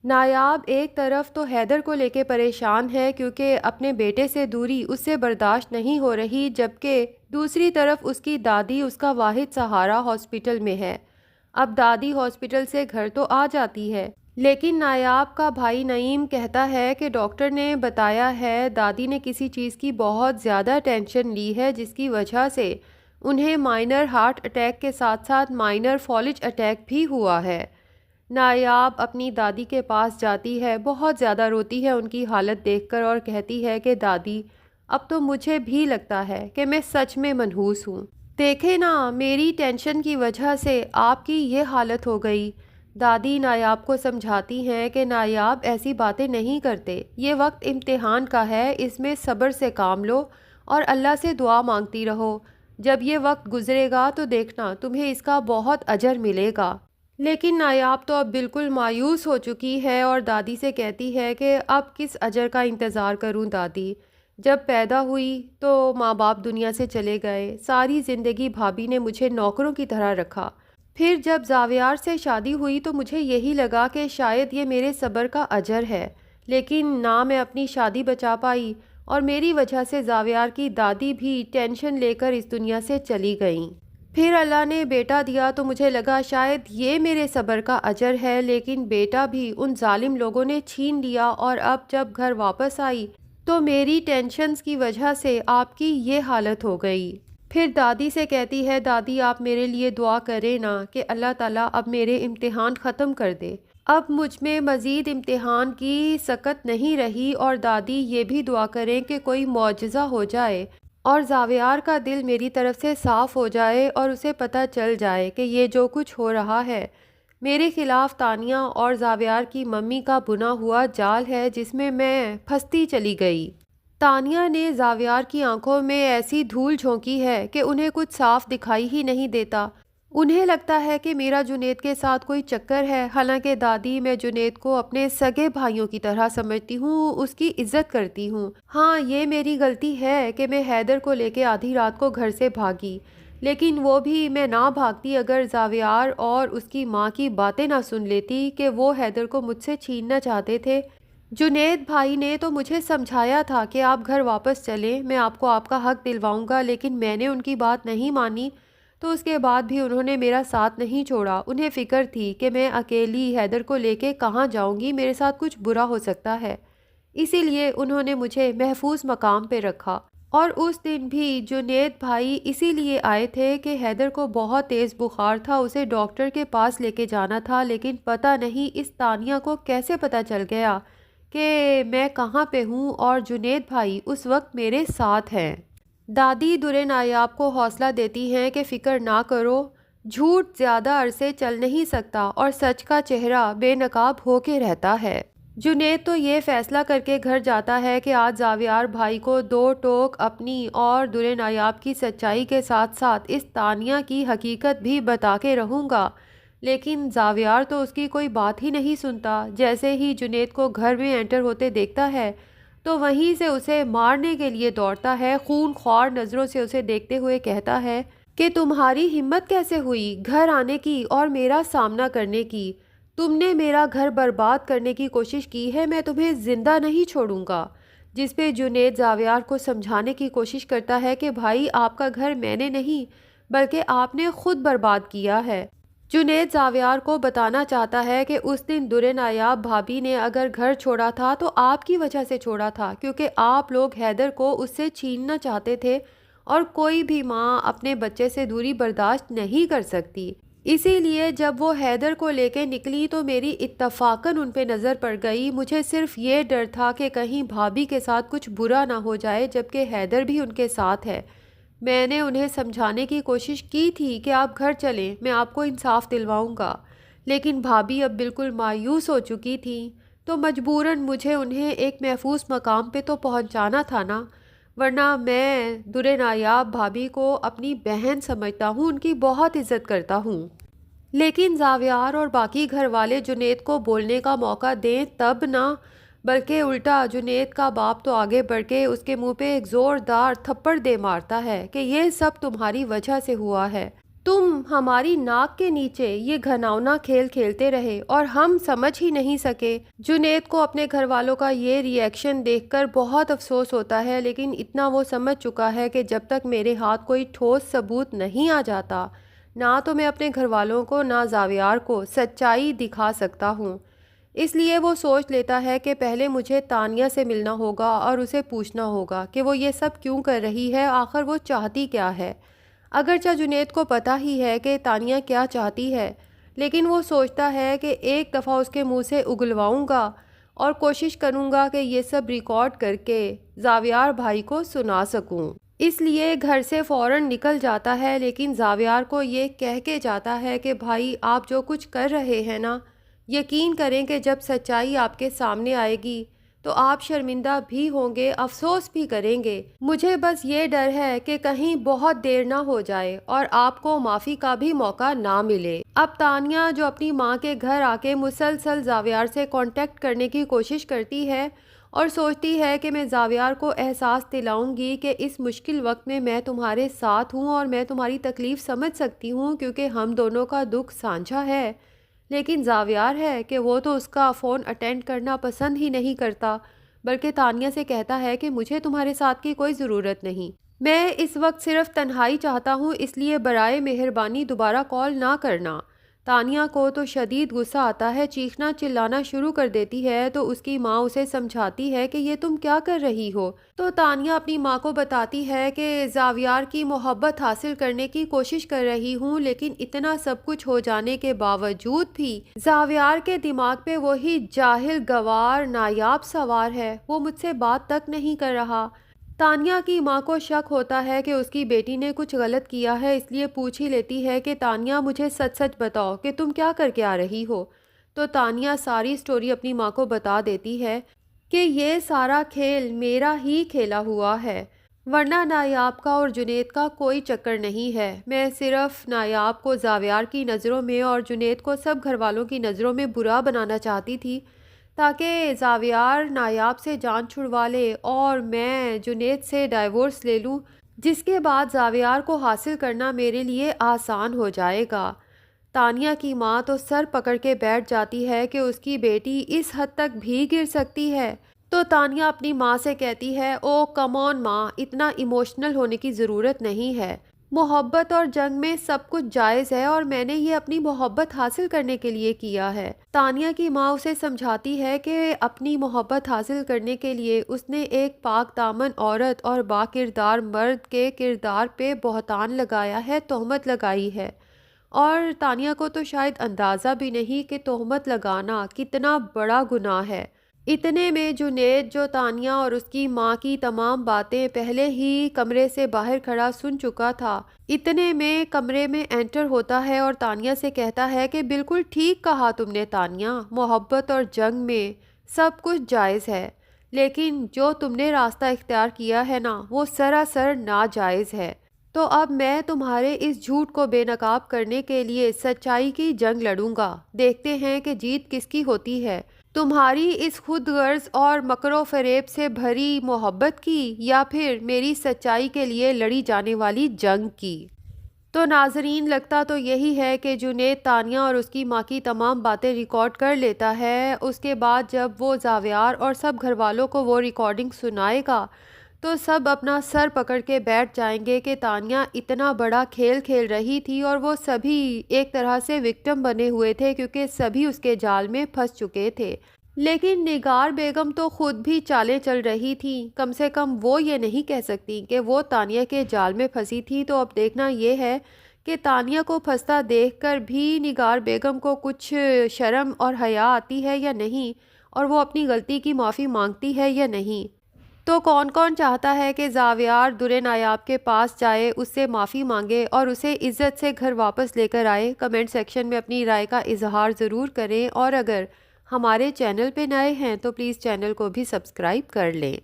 نایاب ایک طرف تو حیدر کو لے کے پریشان ہے کیونکہ اپنے بیٹے سے دوری اس سے برداشت نہیں ہو رہی، جبکہ دوسری طرف اس کی دادی اس کا واحد سہارا ہاسپٹل میں ہے۔ اب دادی ہاسپٹل سے گھر تو آ جاتی ہے، لیکن نایاب کا بھائی نعیم کہتا ہے کہ ڈاکٹر نے بتایا ہے دادی نے کسی چیز کی بہت زیادہ ٹینشن لی ہے، جس کی وجہ سے انہیں مائنر ہارٹ اٹیک کے ساتھ ساتھ مائنر فالج اٹیک بھی ہوا ہے۔ نایاب اپنی دادی کے پاس جاتی ہے، بہت زیادہ روتی ہے ان کی حالت دیکھ کر اور کہتی ہے کہ دادی اب تو مجھے بھی لگتا ہے کہ میں سچ میں منحوس ہوں۔ دیکھے نا، میری ٹینشن کی وجہ سے آپ کی یہ حالت ہو گئی۔ دادی نایاب کو سمجھاتی ہیں کہ نایاب ایسی باتیں نہیں کرتے، یہ وقت امتحان کا ہے، اس میں صبر سے کام لو اور اللہ سے دعا مانگتی رہو۔ جب یہ وقت گزرے گا تو دیکھنا تمہیں اس کا بہت اجر ملے گا۔ لیکن نایاب تو اب بالکل مایوس ہو چکی ہے اور دادی سے کہتی ہے کہ اب کس اجر کا انتظار کروں دادی، جب پیدا ہوئی تو ماں باپ دنیا سے چلے گئے، ساری زندگی بھابھی نے مجھے نوکروں کی طرح رکھا، پھر جب زاویار سے شادی ہوئی تو مجھے یہی لگا کہ شاید یہ میرے صبر کا اجر ہے، لیکن نہ میں اپنی شادی بچا پائی اور میری وجہ سے زاویار کی دادی بھی ٹینشن لے کر اس دنیا سے چلی گئیں۔ پھر اللہ نے بیٹا دیا تو مجھے لگا شاید یہ میرے صبر کا اجر ہے، لیکن بیٹا بھی ان ظالم لوگوں نے چھین لیا اور اب جب گھر واپس آئی تو میری ٹینشنز کی وجہ سے آپ کی یہ حالت ہو گئی۔ پھر دادی سے کہتی ہے دادی آپ میرے لیے دعا کریں نا کہ اللہ تعالیٰ اب میرے امتحان ختم کر دے، اب مجھ میں مزید امتحان کی سکت نہیں رہی، اور دادی یہ بھی دعا کریں کہ کوئی معجزہ ہو جائے اور زاویار کا دل میری طرف سے صاف ہو جائے اور اسے پتہ چل جائے کہ یہ جو کچھ ہو رہا ہے میرے خلاف تانیہ اور زاویار کی ممی کا بنا ہوا جال ہے جس میں میں پھنستی چلی گئی۔ تانیہ نے زاویار کی آنکھوں میں ایسی دھول جھونکی ہے کہ انہیں کچھ صاف دکھائی ہی نہیں دیتا، انہیں لگتا ہے کہ میرا جنید کے ساتھ کوئی چکر ہے، حالانکہ دادی میں جنید کو اپنے سگے بھائیوں کی طرح سمجھتی ہوں، اس کی عزت کرتی ہوں۔ ہاں یہ میری غلطی ہے کہ میں حیدر کو لے کے آدھی رات کو گھر سے بھاگی، لیکن وہ بھی میں نہ بھاگتی اگر زاویار اور اس کی ماں کی باتیں نہ سن لیتی کہ وہ حیدر کو مجھ سے چھیننا چاہتے تھے۔ جنید بھائی نے تو مجھے سمجھایا تھا کہ آپ گھر واپس چلیں، میں آپ کو آپ کا حق دلواؤں گا، لیکن میں نے ان کی بات نہیں مانی تو اس کے بعد بھی انہوں نے میرا ساتھ نہیں چھوڑا۔ انہیں فکر تھی کہ میں اکیلی حیدر کو لے کے کہاں جاؤں گی، میرے ساتھ کچھ برا ہو سکتا ہے، اسی لیے انہوں نے مجھے محفوظ مقام پہ رکھا۔ اور اس دن بھی جنید بھائی اسی لیے آئے تھے کہ حیدر کو بہت تیز بخار تھا، اسے ڈاکٹر کے پاس لے کے جانا تھا، لیکن پتہ نہیں اس تانیہ کو کیسے پتہ چل گیا کہ میں کہاں پہ ہوں اور جنید بھائی اس وقت میرے ساتھ ہیں۔ دادی درے نایاب کو حوصلہ دیتی ہیں کہ فکر نہ کرو، جھوٹ زیادہ عرصے چل نہیں سکتا اور سچ کا چہرہ بے نقاب ہو کے رہتا ہے۔ جنید تو یہ فیصلہ کر کے گھر جاتا ہے کہ آج زاویار بھائی کو دو ٹوک اپنی اور درے نایاب کی سچائی کے ساتھ ساتھ اس تانیہ کی حقیقت بھی بتا کے رہوں گا، لیکن زاویار تو اس کی کوئی بات ہی نہیں سنتا۔ جیسے ہی جنید کو گھر میں انٹر ہوتے دیکھتا ہے تو وہیں سے اسے مارنے کے لیے دوڑتا ہے، خون خوار نظروں سے اسے دیکھتے ہوئے کہتا ہے کہ تمہاری ہمت کیسے ہوئی گھر آنے کی اور میرا سامنا کرنے کی؟ تم نے میرا گھر برباد کرنے کی کوشش کی ہے، میں تمہیں زندہ نہیں چھوڑوں گا۔ جس پہ جنید زاویار کو سمجھانے کی کوشش کرتا ہے کہ بھائی آپ کا گھر میں نے نہیں بلکہ آپ نے خود برباد کیا ہے۔ جنید زاویار کو بتانا چاہتا ہے کہ اس دن درے نایاب بھابھی نے اگر گھر چھوڑا تھا تو آپ کی وجہ سے چھوڑا تھا، کیونکہ آپ لوگ حیدر کو اس سے چھیننا چاہتے تھے اور کوئی بھی ماں اپنے بچے سے دوری برداشت نہیں کر سکتی۔ اسی لیے جب وہ حیدر کو لے کے نکلی تو میری اتفاقاً ان پہ نظر پڑ گئی، مجھے صرف یہ ڈر تھا کہ کہیں بھابھی کے ساتھ کچھ برا نہ ہو جائے، جبکہ حیدر بھی ان کے ساتھ ہے۔ میں نے انہیں سمجھانے کی کوشش کی تھی کہ آپ گھر چلیں، میں آپ کو انصاف دلواؤں گا، لیکن بھابھی اب بالکل مایوس ہو چکی تھیں، تو مجبوراً مجھے انہیں ایک محفوظ مقام پہ تو پہنچانا تھا نا، ورنہ میں درے نایاب بھابھی کو اپنی بہن سمجھتا ہوں، ان کی بہت عزت کرتا ہوں۔ لیکن زاویار اور باقی گھر والے جنید کو بولنے کا موقع دیں تب نہ، بلکہ الٹا جنید کا باپ تو آگے بڑھ کے اس کے منہ پہ ایک زوردار تھپڑ دے مارتا ہے کہ یہ سب تمہاری وجہ سے ہوا ہے۔ تم ہماری ناک کے نیچے یہ گھناؤنا کھیل کھیلتے رہے اور ہم سمجھ ہی نہیں سکے۔ جنید کو اپنے گھر والوں کا یہ ری ایکشن دیکھ کر بہت افسوس ہوتا ہے، لیکن اتنا وہ سمجھ چکا ہے کہ جب تک میرے ہاتھ کوئی ٹھوس ثبوت نہیں آ جاتا، نہ تو میں اپنے گھر والوں کو نہ زاویار کو سچائی دکھا سکتا ہوں۔ اس لیے وہ سوچ لیتا ہے کہ پہلے مجھے تانیہ سے ملنا ہوگا اور اسے پوچھنا ہوگا کہ وہ یہ سب کیوں کر رہی ہے، آخر وہ چاہتی کیا ہے۔ اگرچہ جنید کو پتہ ہی ہے کہ تانیہ کیا چاہتی ہے، لیکن وہ سوچتا ہے کہ ایک دفعہ اس کے منہ سے اگلواؤں گا اور کوشش کروں گا کہ یہ سب ریکارڈ کر کے زاویار بھائی کو سنا سکوں۔ اس لیے گھر سے فوراً نکل جاتا ہے، لیکن زاویار کو یہ کہہ کے جاتا ہے کہ بھائی آپ جو کچھ کر رہے ہیں نا، یقین کریں کہ جب سچائی آپ کے سامنے آئے گی تو آپ شرمندہ بھی ہوں گے، افسوس بھی کریں گے۔ مجھے بس یہ ڈر ہے کہ کہیں بہت دیر نہ ہو جائے اور آپ کو معافی کا بھی موقع نہ ملے۔ اب تانیہ جو اپنی ماں کے گھر آ کے مسلسل زاویار سے کانٹیکٹ کرنے کی کوشش کرتی ہے اور سوچتی ہے کہ میں زاویار کو احساس دلاؤں گی کہ اس مشکل وقت میں تمہارے ساتھ ہوں اور میں تمہاری تکلیف سمجھ سکتی ہوں کیونکہ ہم دونوں کا دکھ سانجھا ہے، لیکن زاویار ہے کہ وہ تو اس کا فون اٹینڈ کرنا پسند ہی نہیں کرتا، بلکہ تانیہ سے کہتا ہے کہ مجھے تمہارے ساتھ کی کوئی ضرورت نہیں، میں اس وقت صرف تنہائی چاہتا ہوں، اس لیے برائے مہربانی دوبارہ کال نہ کرنا۔ تانیہ کو تو شدید غصہ آتا ہے، چیخنا چلانا شروع کر دیتی ہے تو اس کی ماں اسے سمجھاتی ہے کہ یہ تم کیا کر رہی ہو، تو تانیہ اپنی ماں کو بتاتی ہے کہ زاویار کی محبت حاصل کرنے کی کوشش کر رہی ہوں، لیکن اتنا سب کچھ ہو جانے کے باوجود بھی زاویار کے دماغ پہ وہی جاہل گوار نایاب سوار ہے، وہ مجھ سے بات تک نہیں کر رہا۔ تانیہ کی ماں کو شک ہوتا ہے کہ اس کی بیٹی نے کچھ غلط کیا ہے، اس لیے پوچھ ہی لیتی ہے کہ تانیہ مجھے سچ سچ بتاؤ کہ تم کیا کر کے آ رہی ہو، تو تانیہ ساری سٹوری اپنی ماں کو بتا دیتی ہے کہ یہ سارا کھیل میرا ہی کھیلا ہوا ہے، ورنہ نایاب کا اور جنید کا کوئی چکر نہیں ہے، میں صرف نایاب کو زاویار کی نظروں میں اور جنید کو سب گھر والوں کی نظروں میں برا بنانا چاہتی تھی تاکہ زاویار نایاب سے جان چھڑوا لے اور میں جنید سے ڈائیورس لے لوں، جس کے بعد زاویار کو حاصل کرنا میرے لیے آسان ہو جائے گا۔ تانیہ کی ماں تو سر پکڑ کے بیٹھ جاتی ہے کہ اس کی بیٹی اس حد تک بھی گر سکتی ہے، تو تانیہ اپنی ماں سے کہتی ہے او کم آن ماں، اتنا ایموشنل ہونے کی ضرورت نہیں ہے، محبت اور جنگ میں سب کچھ جائز ہے اور میں نے یہ اپنی محبت حاصل کرنے کے لیے کیا ہے۔ تانیہ کی ماں اسے سمجھاتی ہے کہ اپنی محبت حاصل کرنے کے لیے اس نے ایک پاک دامن عورت اور با کردار مرد کے کردار پہ بہتان لگایا ہے، تہمت لگائی ہے، اور تانیہ کو تو شاید اندازہ بھی نہیں کہ تہمت لگانا کتنا بڑا گناہ ہے۔ اتنے میں جنید جو تانیہ اور اس کی ماں کی تمام باتیں پہلے ہی کمرے سے باہر کھڑا سن چکا تھا، اتنے میں کمرے میں انٹر ہوتا ہے اور تانیہ سے کہتا ہے کہ بالکل ٹھیک کہا تم نے تانیہ، محبت اور جنگ میں سب کچھ جائز ہے، لیکن جو تم نے راستہ اختیار کیا ہے نا وہ سراسر ناجائز ہے، تو اب میں تمہارے اس جھوٹ کو بے نقاب کرنے کے لیے سچائی کی جنگ لڑوں گا، دیکھتے ہیں کہ جیت کس کی ہوتی ہے، تمہاری اس خود غرض اور مکر و فریب سے بھری محبت کی یا پھر میری سچائی کے لیے لڑی جانے والی جنگ کی۔ تو ناظرین لگتا تو یہی ہے کہ جنید تانیہ اور اس کی ماں کی تمام باتیں ریکارڈ کر لیتا ہے، اس کے بعد جب وہ زاویار اور سب گھر والوں کو وہ ریکارڈنگ سنائے گا تو سب اپنا سر پکڑ کے بیٹھ جائیں گے کہ تانیہ اتنا بڑا کھیل کھیل رہی تھی اور وہ سبھی ایک طرح سے وکٹم بنے ہوئے تھے کیونکہ سبھی اس کے جال میں پھنس چکے تھے، لیکن نگار بیگم تو خود بھی چالیں چل رہی تھی، کم سے کم وہ یہ نہیں کہہ سکتی کہ وہ تانیہ کے جال میں پھنسی تھی۔ تو اب دیکھنا یہ ہے کہ تانیہ کو پھنستا دیکھ کر بھی نگار بیگم کو کچھ شرم اور حیا آتی ہے یا نہیں، اور وہ اپنی غلطی کی معافی مانگتی ہے یا نہیں۔ تو کون کون چاہتا ہے کہ زاویار در نایاب کے پاس جائے، اس سے معافی مانگے اور اسے عزت سے گھر واپس لے کر آئے؟ کمنٹ سیکشن میں اپنی رائے کا اظہار ضرور کریں، اور اگر ہمارے چینل پہ نئے ہیں تو پلیز چینل کو بھی سبسکرائب کر لیں۔